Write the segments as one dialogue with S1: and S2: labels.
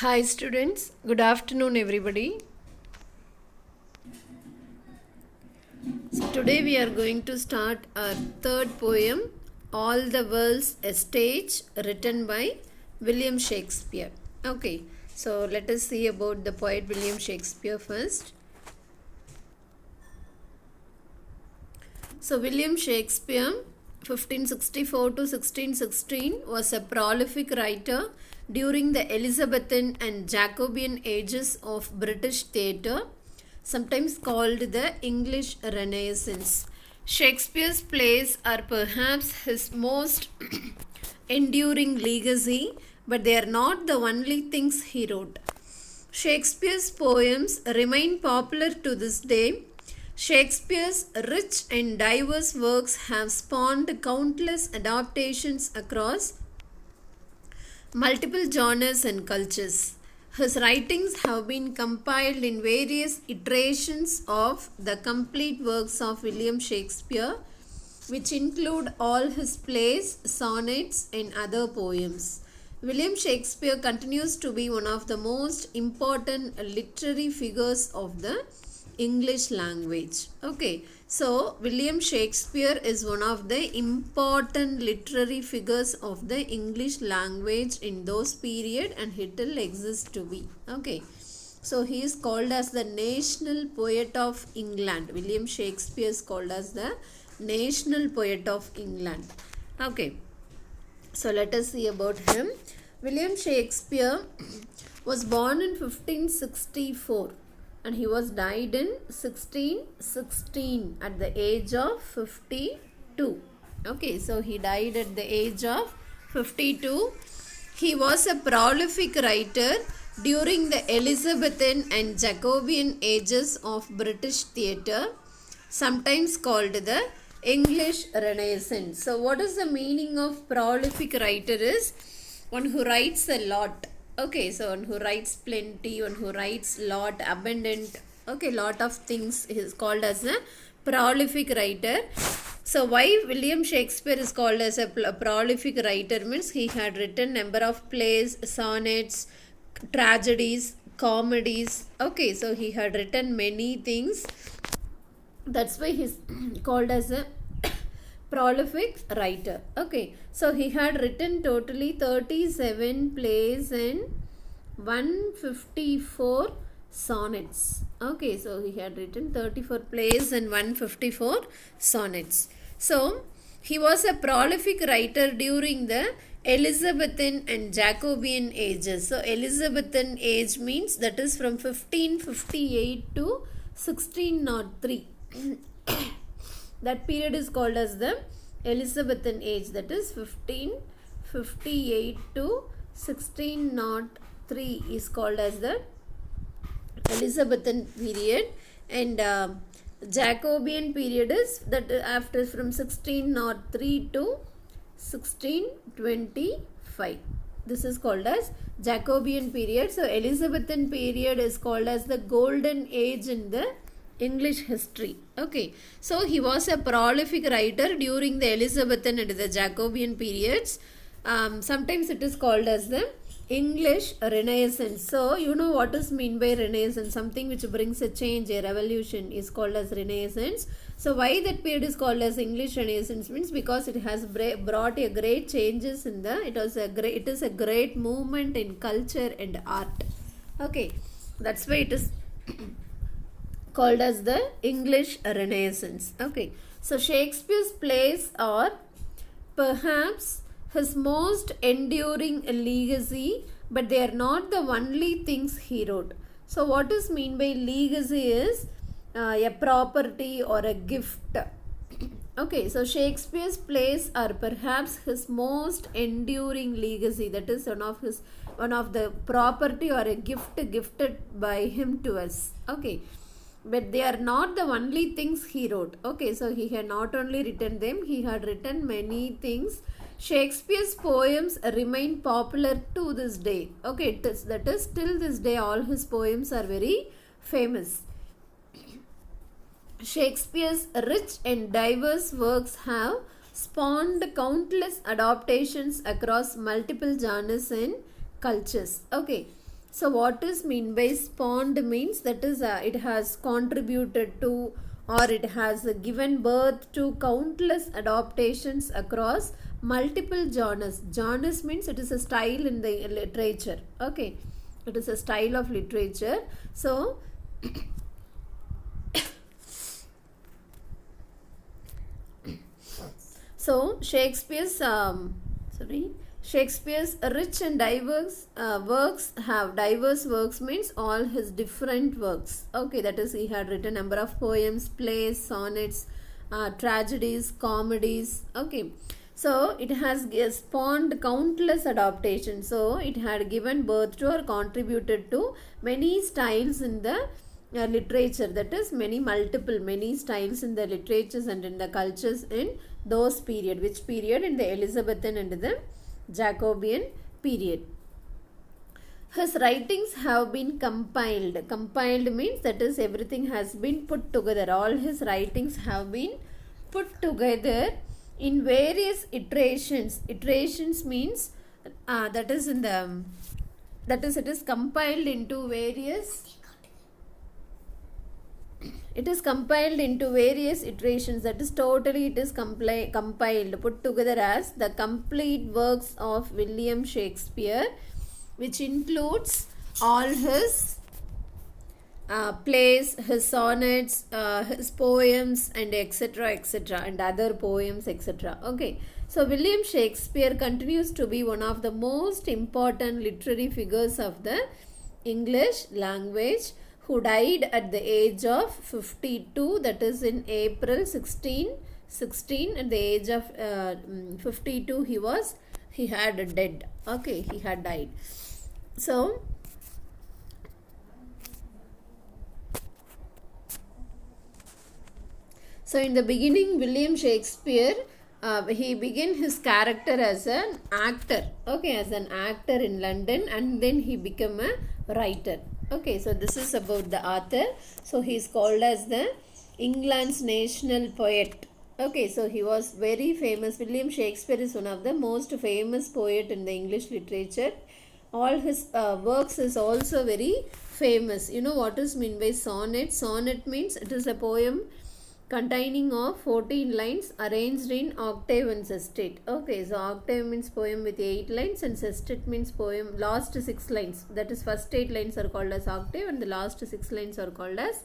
S1: Hi students, good afternoon everybody. So today we are going to start our third poem, All the World's a Stage, written by William Shakespeare. Okay, so let us see about the poet William Shakespeare first. So William Shakespeare 1564 to 1616 was a prolific writer during the Elizabethan and Jacobean ages of British theatre, sometimes called the English Renaissance. Shakespeare's plays are perhaps his most enduring legacy, but they are not the only things he wrote. Shakespeare's poems remain popular to this day. Shakespeare's rich and diverse works have spawned countless adaptations across multiple genres and cultures. His writings have been compiled in various iterations of the complete works of William Shakespeare, which include all his plays, sonnets, and other poems. William Shakespeare continues to be one of the most important literary figures of the English language. Okay, so William Shakespeare is one of the important literary figures of the English language in those period, and he still exists to be. Okay, so he is called as the national poet of England. William Shakespeare is called as the national poet of England. Okay, so let us see about him. William Shakespeare was born in 1564 and he was died in 1616 at the age of 52. Okay, so he died at the age of 52. He was a prolific writer during the Elizabethan and Jacobean ages of British theatre, sometimes called the English Renaissance. So what is the meaning of prolific writer is one who writes a lot. Okay, so one who writes plenty, one who writes lot, abundant, okay, lot of things is called as a prolific writer. So why William Shakespeare is called as a prolific writer means he had written number of plays, sonnets, tragedies, comedies. Okay, so he had written many things. That's why he's called as a prolific writer. Okay, so he had written totally 37 plays and 154 sonnets. Okay, so he had written 34 plays and 154 sonnets. So he was a prolific writer during the Elizabethan and Jacobean ages. So Elizabethan age means that is from 1558 to 1603. That period is called as the Elizabethan age, that is 1558 to 1603 is called as the Elizabethan period, and Jacobean period is that after from 1603 to 1625. This is called as Jacobean period. So Elizabethan period is called as the golden age in the English history. Okay, so he was a prolific writer during the Elizabethan and the Jacobean periods. Sometimes it is called as the English Renaissance. So you know what is mean by Renaissance? Something which brings a change, a revolution is called as Renaissance. So why that period is called as English Renaissance means because it has brought a great changes in the. It is a great movement in culture and art. Okay, that's why it is called as the English Renaissance. Okay, so Shakespeare's plays are perhaps his most enduring legacy, but they are not the only things he wrote. So what is mean by legacy is a property or a gift. Okay, so Shakespeare's plays are perhaps his most enduring legacy, that is one of the property or a gift gifted by him to us. Okay, but they are not the only things he wrote. Okay, so he had not only written them, he had written many things. Shakespeare's poems remain popular to this day. Okay, that is till this day all his poems are very famous. Shakespeare's rich and diverse works have spawned countless adaptations across multiple genres and cultures. Okay, So what is mean by spawned means that is it has contributed to or it has given birth to countless adaptations across multiple genres. Genres means it is a style in the literature. Okay, it is a style of literature. So Shakespeare's rich and diverse works have diverse works means all his different works. Okay, that is he had written number of poems, plays, sonnets, tragedies, comedies. Okay, so it has spawned countless adaptations. So it had given birth to or contributed to many styles in the literature, that is many styles in the literatures and in the cultures in those period. Which period? In the Elizabethan and the Jacobean period. His writings have been compiled. Compiled means that is everything has been put together. All his writings have been put together in various iterations. Iterations means that is in the that is it is compiled into various iterations, that is totally it is compiled put together as the complete works of William Shakespeare, which includes all his plays, his sonnets, his poems and etc and other poems etc. Okay, so William Shakespeare continues to be one of the most important literary figures of the English language, who died at the age of 52, that is in April 1616. At the age of 52 he had dead. Okay, he had died. So in the beginning, William Shakespeare he began his character as an actor. Okay, as an actor in London, and then he became a writer. Okay, so this is about the author. So he is called as the England's national poet. Okay, so he was very famous. William Shakespeare is one of the most famous poet in the English literature. All his works is also very famous. You know what is mean by sonnet? Sonnet means it is a poem containing of 14 lines arranged in octave and sestet. Okay, so octave means poem with 8 lines and sestet means poem last 6 lines. That is first 8 lines are called as octave and the last 6 lines are called as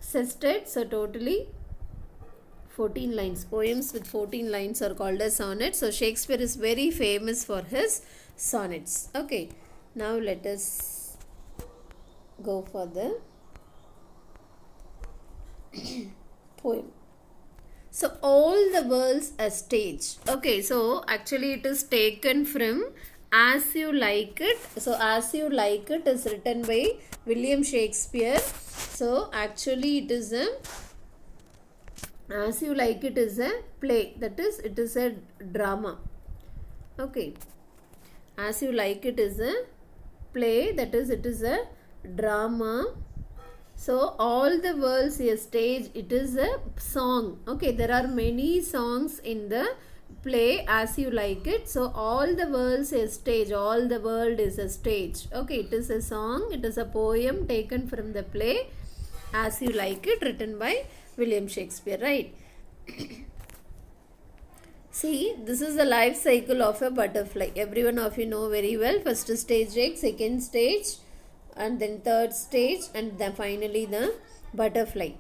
S1: sestet. So totally 14 lines. Poems with 14 lines are called as sonnets. So Shakespeare is very famous for his sonnets. Okay, now let us go for the poem. So all the world's a stage. Okay, so actually it is taken from As You Like It. So As You Like It is written by William Shakespeare. So actually it is a As You Like It is a play, that is it is a drama. Okay, As You Like It is a play, that is it is a drama. So all the world's a stage, it is a song. Okay, there are many songs in the play As You Like It. So all the world's a stage, all the world is a stage. Okay, it is a song, it is a poem taken from the play As You Like It, written by William Shakespeare, right? See, this is the life cycle of a butterfly. Every one of you know very well. First stage egg, second stage, and then third stage, and then finally the butterfly.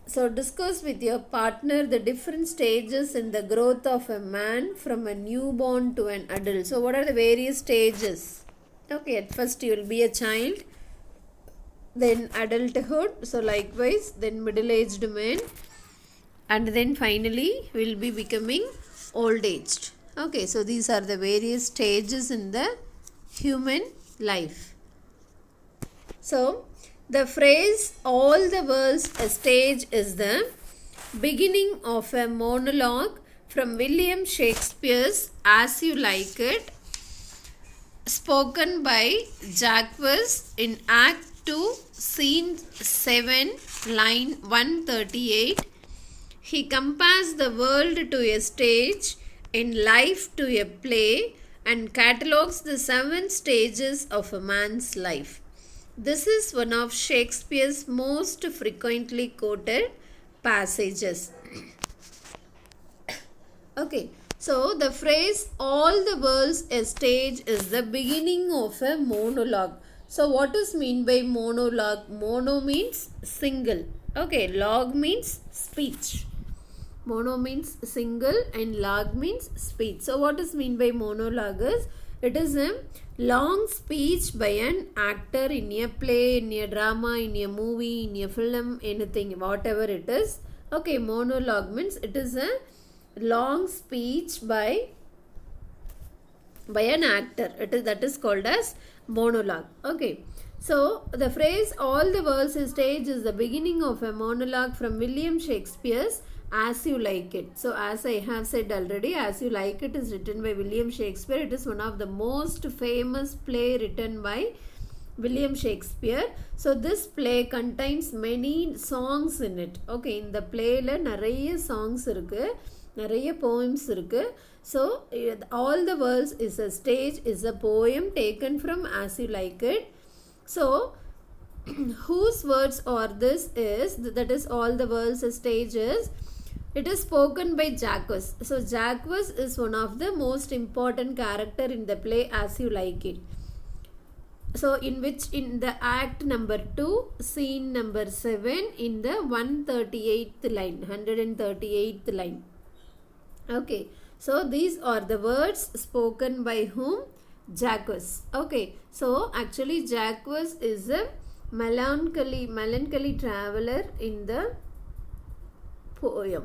S1: So discuss with your partner the different stages in the growth of a man from a newborn to an adult. So what are the various stages? Okay, at first you will be a child, then adulthood, so likewise, then middle-aged man, and then finally will be becoming old-aged. Okay, so these are the various stages in the human life. So the phrase all the world's a stage is the beginning of a monologue from William Shakespeare's As You Like It, spoken by Jacques in Act 2, Scene 7, line 138. He compares the world to a stage, in life to a play, and catalogues the 7 stages of a man's life. This is one of Shakespeare's most frequently quoted passages. Okay, so the phrase all the world's a stage is the beginning of a monologue. So what is mean by monologue? Mono means single. Okay, log means speech. Mono means single and log means speech. So what is mean by monologue is it is a long speech by an actor in a play, in a drama, in a movie, in a film, anything, whatever it is. Okay, monologue means it is a long speech by an actor. That is called as monologue. Okay, so the phrase all the world's a stage is the beginning of a monologue from William Shakespeare's As You Like It. So as I have said already, As You Like It is written by William Shakespeare. It is one of the most famous play written by William Shakespeare. So this play contains many songs in it. Okay, in the play la நிறைய songs இருக்கு, நிறைய poems இருக்கு. So all the world's is a stage is a poem taken from As You Like It. So whose words are this is, that is all the world's a stage is, it is spoken by Jacques. So Jacques is one of the most important character in the play As You Like It. So in which in the act number 2 scene number 7 in the 138th line, 138th line. Okay, so these are the words spoken by whom? Jacques. Okay, so actually Jacques is a melancholy traveler in the poem.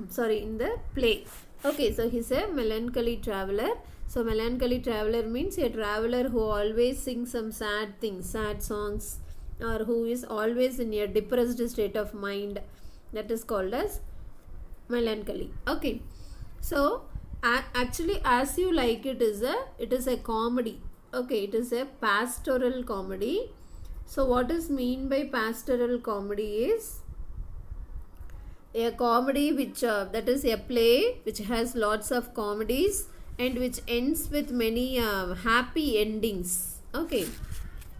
S1: Sorry, in the play. Okay, so he's a melancholy traveler. So melancholy traveler means a traveler who always sings some sad things, sad songs, or who is always in a depressed state of mind. That is called as melancholy. Okay, so actually As You Like It is a comedy. Okay, it is a pastoral comedy. So what is mean by pastoral comedy is a comedy which that is a play which has lots of comedies and which ends with many happy endings. Okay,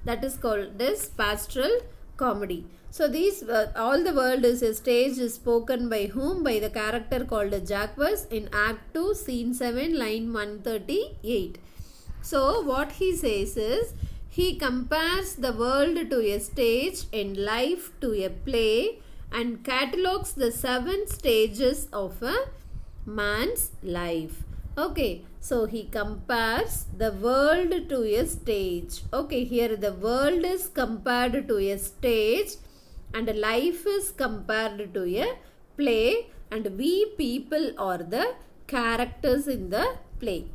S1: that is called this pastoral comedy. So these all the world is a stage is spoken by whom? By the character called Jacques in Act 2 Scene 7 line 138. So what he says is he compares the world to a stage and life to a play and catalogues the 7 stages of a man's life. Okay, so he compares the world to a stage. Okay, here the world is compared to a stage and life is compared to a play, and we people are the characters in the play,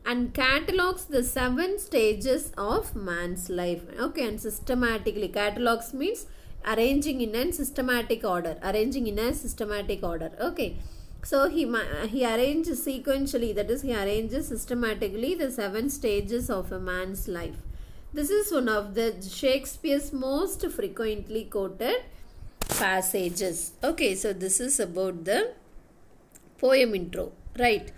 S1: and catalogues the 7 stages of man's life. Okay, and systematically, catalogues means arranging in a systematic order, Okay, so he arranges sequentially, that is he arranges systematically the 7 stages of a man's life. This is one of the Shakespeare's most frequently quoted passages. Okay, so this is about the poem intro, right?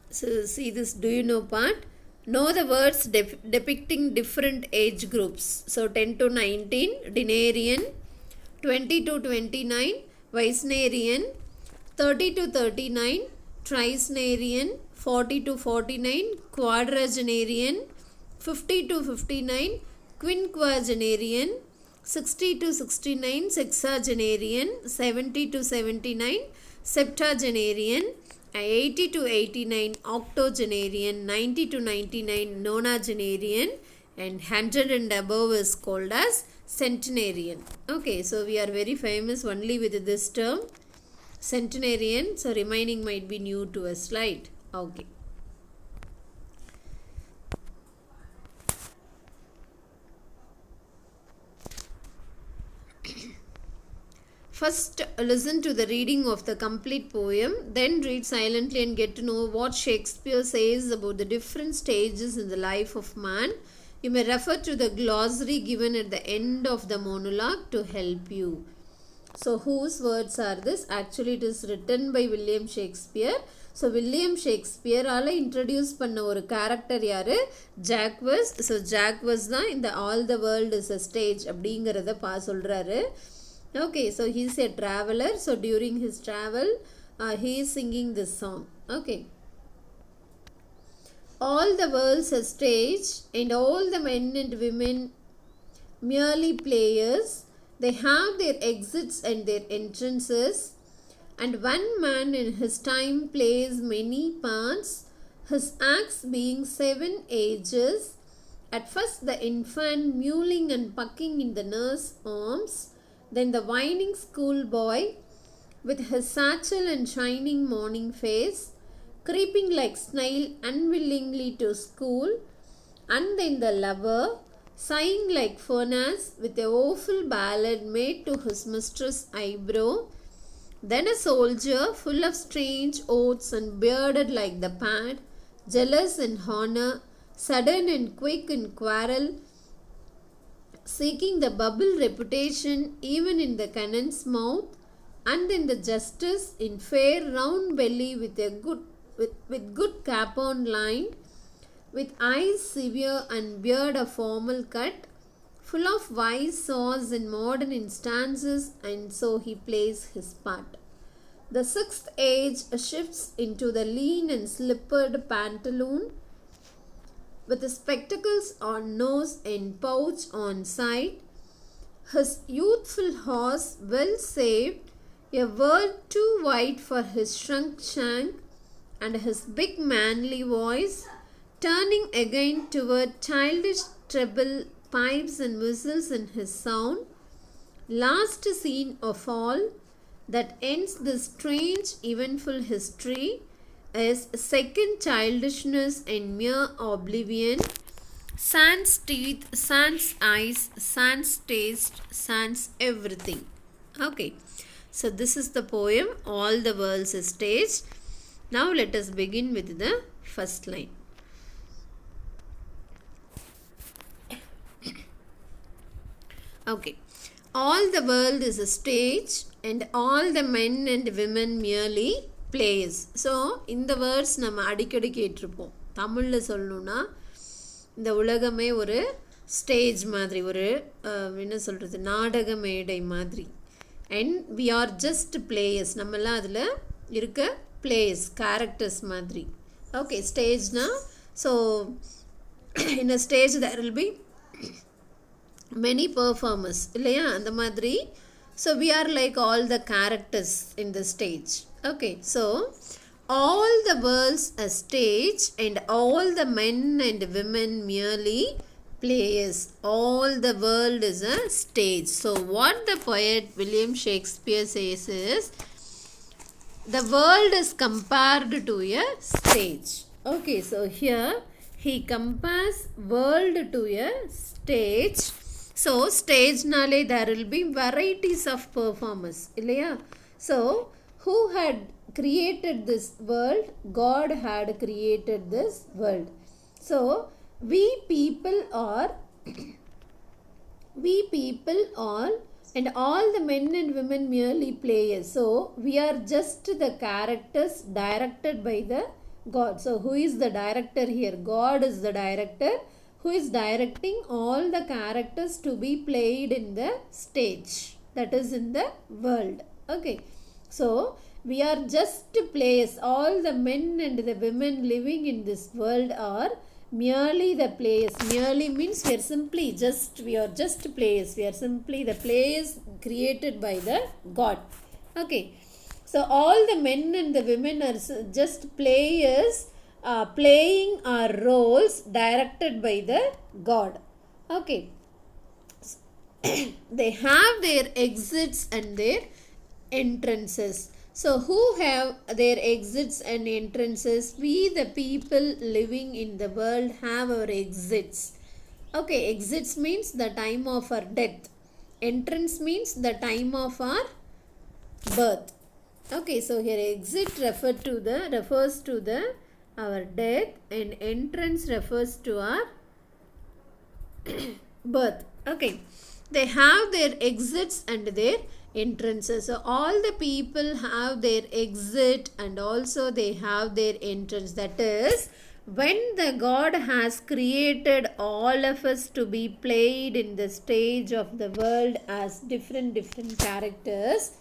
S1: So see this do you know part. Know the words depicting different age groups. So 10 to 19 Denarian, 20 to 29 Weisnerian, 30 to 39 Trisnerian, 40 to 49 Quadragenarian, 50 to 59 Quinquagenarian, 60 to 69 Sexagenarian, 70 to 79 Septagenarian, 80 to 89 Octogenarian, 90 to 99 Nonagenarian, and 100 and above is called as centenarian. Okay, so we are very famous only with this term centenarian. So remaining might be new to a slide. Okay. First, listen to the reading of the complete poem, then read silently and get to know what Shakespeare says about the different stages in the life of man. You may refer to the glossary given at the end of the monologue to help you. So, whose words are this? Actually, it is written by William Shakespeare. So William ஷேக்ஸ்பியரால் introduce பண்ண ஒரு character யார்? Jaques. So Jaques தான் இந்த all the world is a stage அப்படிங்கிறத சொல்கிறாரு. Okay, so he is a traveller. So during his travel he is singing this song. Okay. All the world's a stage and all the men and women merely players. They have their exits and their entrances, and one man in his time plays many parts, his acts being 7 ages. At first the infant mewling and pucking in the nurse's arms, then the whining schoolboy with his satchel and shining morning face, creeping like snail unwillingly to school, and then the lover, sighing like furnace with a woeful ballad made to his mistress' eyebrow, then a soldier full of strange oaths and bearded like the pad, jealous in honor, sudden and quick in quarrel, seeking the bubble reputation even in the cannon's mouth, and then the justice in fair round belly with good cap on lined, with eyes severe and beard a formal cut, full of wise saws and modern instances, and so he plays his part. The 6th age shifts into the lean and slippered pantaloon, with the spectacles on nose and pouch on side, his youthful horse well saved, a word too wide for his shrunk shank, and his big manly voice turning again toward childish treble pipes and whistles in his sound. Last scene of all that ends this strange eventful history is second childishness and mere oblivion, sans teeth, sans eyes, sans taste, sans everything. Okay. So this is the poem All the World's a Stage. Now let us begin with the first line. Okay. All the world is a stage and all the men and women merely players. So இந்த words நம்ம அடிக்கடி கேட்டிருப்போம். தமிழில் சொல்லணுன்னா இந்த உலகமே ஒரு stage மாதிரி, ஒரு என்ன சொல்கிறது, நாடக மேடை மாதிரி. And we are just players, நம்மெல்லாம் அதில் இருக்க பிளேயர்ஸ், கேரக்டர்ஸ் மாதிரி. ஓகே, ஸ்டேஜ்னா so in a stage there will be many performers இல்லையா, அந்த மாதிரி. So we are like all the characters in the stage. Okay, so all the world's a stage and all the men and women merely players. All the world is a stage. So what the poet William Shakespeare says is, the world is compared to a stage. Okay, so here he compares world to a stage. So stage nale there will be varieties of performers illaya. So who had created this world? God had created this world. So we people are and all the men and women merely players. So we are just the characters directed by the God. So who is the director here? God is the director who is directing all the characters to be played in the stage, that is in the world. Okay, so we are just players. All the men and the women living in this world are merely the players. Merely means we are simply we are just players. We are simply the players created by the God. Okay, so all the men and the women are just players playing our roles directed by the God. Okay, they have their exits and their entrances. So who have their exits and entrances? We the people living in the world have our exits. Okay, exits means the time of our death. Entrance means the time of our birth. Okay, so here exit refers to the our death, and entrance refers to our birth. Okay, they have their exits and their entrances. So all the people have their exit and also they have their entrance. That is, when the God has created all of us to be played in the stage of the world as different characters,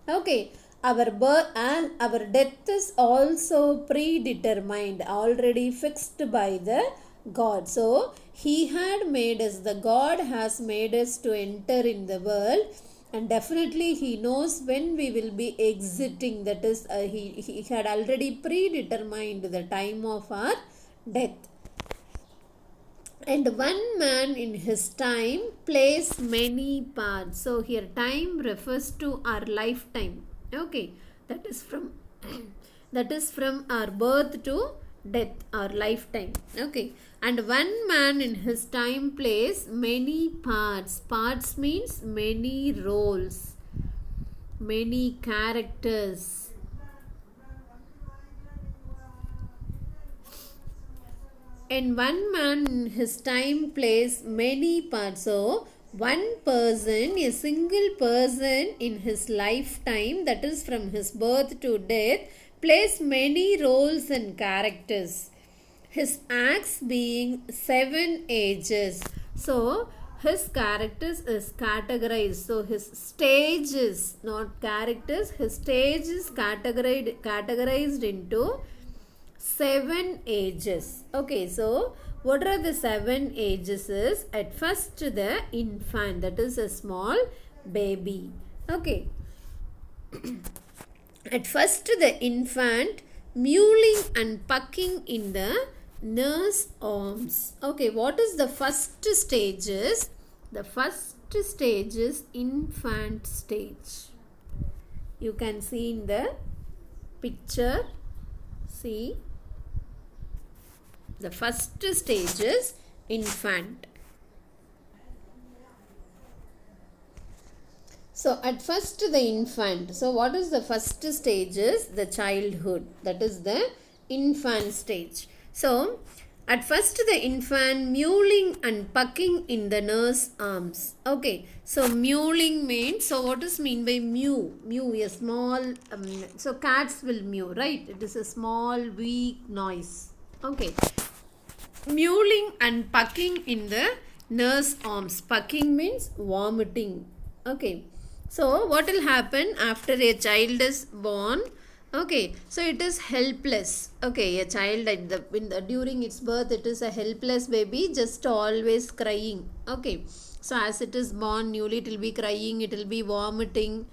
S1: okay, our birth and our death is also predetermined, already fixed by the God. So He had made us, the God has made us to enter in the world, and definitely He knows when we will be exiting. That is, he had already predetermined the time of our death. And one man in his time plays many parts. So here time refers to our lifetime. Okay, that is from our birth to death, our lifetime. Okay, and one man in his time plays many parts. Parts means many roles, many characters. And one man in his time plays many parts. So one person, a single person in his lifetime, that is from his birth to death, plays many roles and characters. His acts being 7 ages. So his characters is categorized. So his stages, not characters, his stage is categorized into 7 ages. Okay, so what are the 7 ages is? At first the infant, that is a small baby. Okay. At first the infant mewling and pucking in the nurse arms. Okay, what is the first stages? The first stage is infant stage. You can see in the picture. See, the first stage is infant. So at first the infant. So what is the first stage is? The childhood. That is the infant stage. So at first the infant mewling and pucking in the nurse arms. Okay. So mewling means, so what is mean by mew? Mew, a small, so cats will mew, right? It is a small weak noise. Okay. Mewling and pucking in the nurse arms. Pucking means vomiting. Okay. So what will happen after a child is born? Okay, so it is helpless. Okay, a child during its birth, it is a helpless baby, just always crying. Okay, so as it is born newly, it will be crying, it will be vomiting.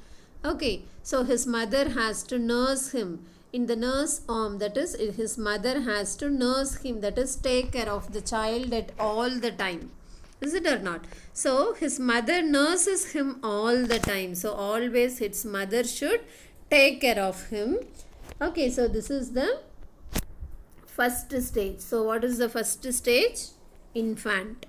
S1: Okay, so his mother has to nurse him in the nurse arm. That is, his mother has to nurse him, that is, take care of the child at all the time. Is it or not? So his mother nurses him all the time. So always his mother should take care of him. Okay, so this is the first stage. So what is the first stage? Infant.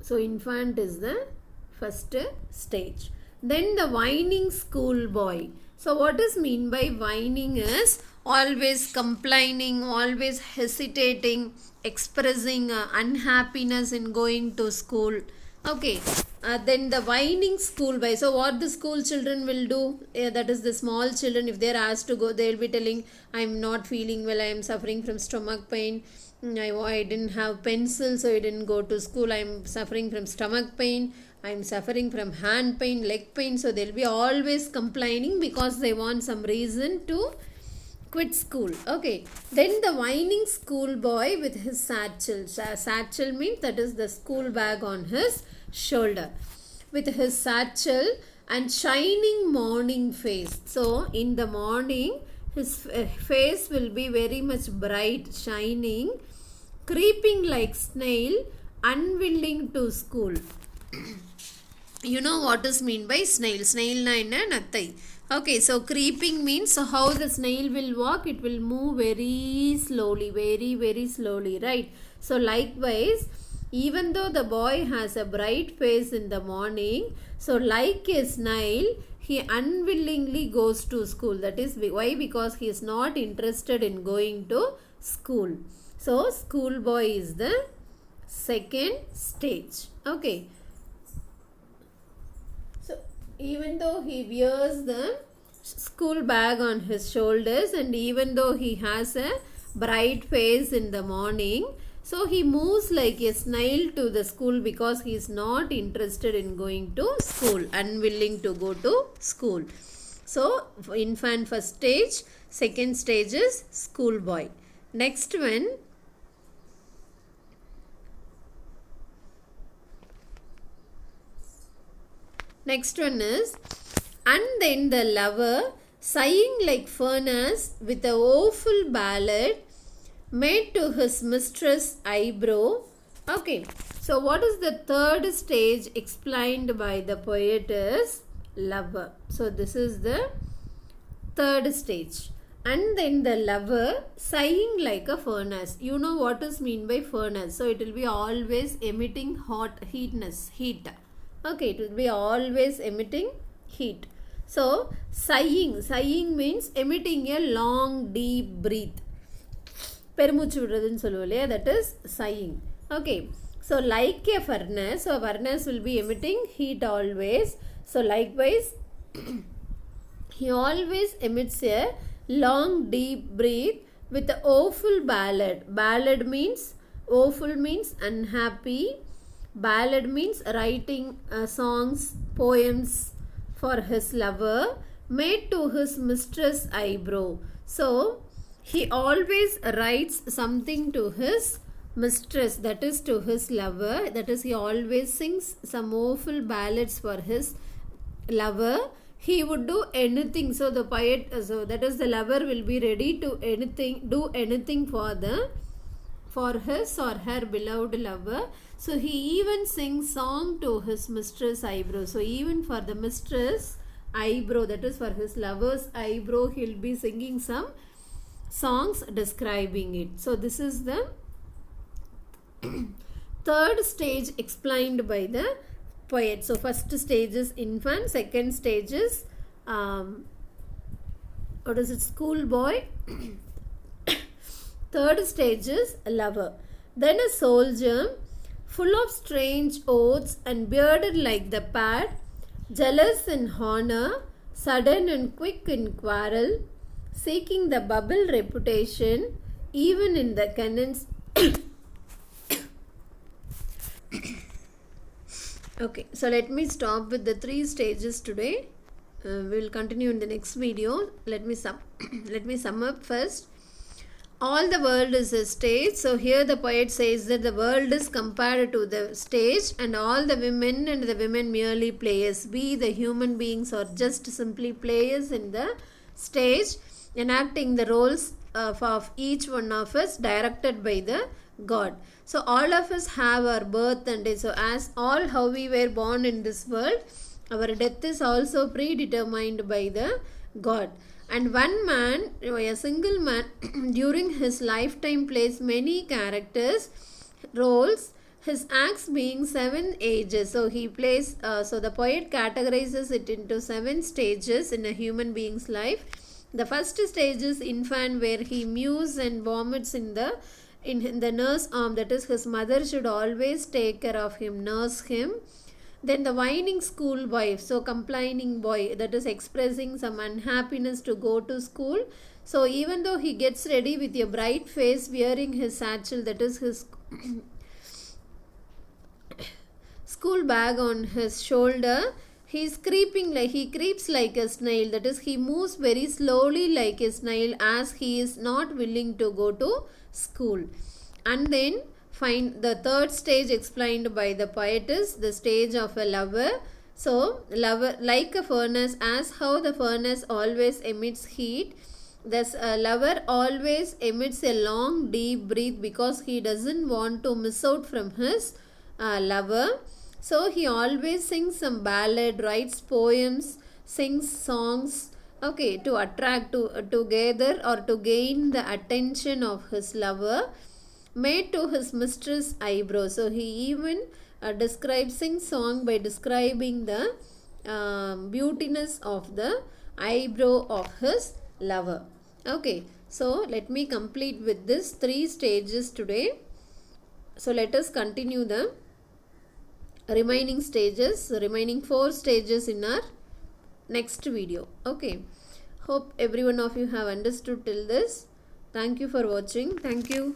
S1: So infant is the first stage. Then the whining schoolboy. So what is mean by whining is always complaining, always hesitating, expressing unhappiness in going to school. Okay. Then the whining schoolboy. So what the school children will do, that is the small children, if they are asked to go, they will be telling, I am not feeling well, I am suffering from stomach pain, I didn't have pencil, so I didn't go to school, I am suffering from stomach pain, I am suffering from hand pain, leg pain. So they will be always complaining because they want some reason to quit school. Okay. Then the whining schoolboy with his satchel. Satchel means that is the school bag on his shoulder. With his satchel and shining morning face. So in the morning, his face will be very much bright, shining, creeping like snail, unwilling to school. You know what is mean by snail? Snail na inna nattai. Okay, so creeping means, so how the snail will walk, it will move very slowly, very slowly, right? So likewise, Even though the boy has a bright face in the morning, so like a snail, he unwillingly goes to school. That is why, because he is not interested in going to school. So schoolboy is the second stage. Okay. So even though he wears the school bag on his shoulders, and even though he has a bright face in the morning, so he moves like a snail to the school because he is not interested in going to school, unwilling to go to school. So infant first stage, second stage is schoolboy. Next one, is, and then the lover, sighing like furnace, with a woeful ballad, made to his mistress eyebrow. Okay, so what is the third stage explained by the poet is lover. So this is the third stage. And then the lover, sighing like a furnace. You know what is mean by furnace. So it will be always emitting heat. Okay, it will be always emitting heat. So sighing means emitting a long deep breath. பெருமூச்சு விடுறதுன்னு சொல்லுவோம் இல்லையா, that is sighing. Okay, so like a furnace, so furnace will be emitting heat always. So likewise he always emits a long deep breath with a woeful ballad. Ballad means, woeful means unhappy. Ballad means writing songs, poems for his lover, made to his mistress eyebrow. So he always writes something to his mistress, that is to his lover. That is, he always sings some woeful ballads for his lover. He would do anything. So the poet, so that is, the lover will be ready to do anything for his or her beloved lover. So he even sings song to his mistress eyebrow. So even for the mistress eyebrow, that is for his lover's eyebrow, he'll be singing some songs describing it. So this is the third stage explained by the poet. So first stage is infant, second stage is schoolboy, third stage is lover. Then a soldier, full of strange oaths and bearded like the pad, jealous in honor, sudden and quick in quarrel, seeking the bubble reputation even in the cannons. Okay, so let me stop with the 3 stages today. We will continue in the next video. Let me sum up first. All the world is a stage. So here the poet says that the world is compared to the stage, and all the women and the women merely players. We, the human beings, are just simply players in the stage, enacting the roles of each one of us, directed by the God. So all of us have our birth and death. So as all how we were born in this world, our death is also predetermined by the God. And one man, a single man, during his lifetime plays many roles, his acts being 7 ages. So he plays, so the poet categorizes it into 7 stages in a human being's life. The first stage is infant, where he mews and vomits in the nurse arm. That is, his mother should always take care of him, nurse him. Then the whining schoolboy, so complaining boy, that is expressing some unhappiness to go to school. So even though he gets ready with a bright face, wearing his satchel, that is his school bag on his shoulder, he creeps like a snail. That is, he moves very slowly like a snail, as he is not willing to go to school. And then find the third stage explained by the poet is the stage of a lover. So lover, like a furnace, as how the furnace always emits heat, thus a lover always emits a long deep breath because he doesn't want to miss out from his lover. So he always sings some ballad, writes poems, sings songs, okay, to attract, to gather or to gain the attention of his lover, made to his mistress' eyebrow. So he even describes sing song by describing the beautiness of the eyebrow of his lover. Okay, so let me complete with this 3 stages today. So let us continue the remaining stages, remaining 4 stages in our next video. Okay, hope every one of you have understood till this. Thank you for watching. Thank you.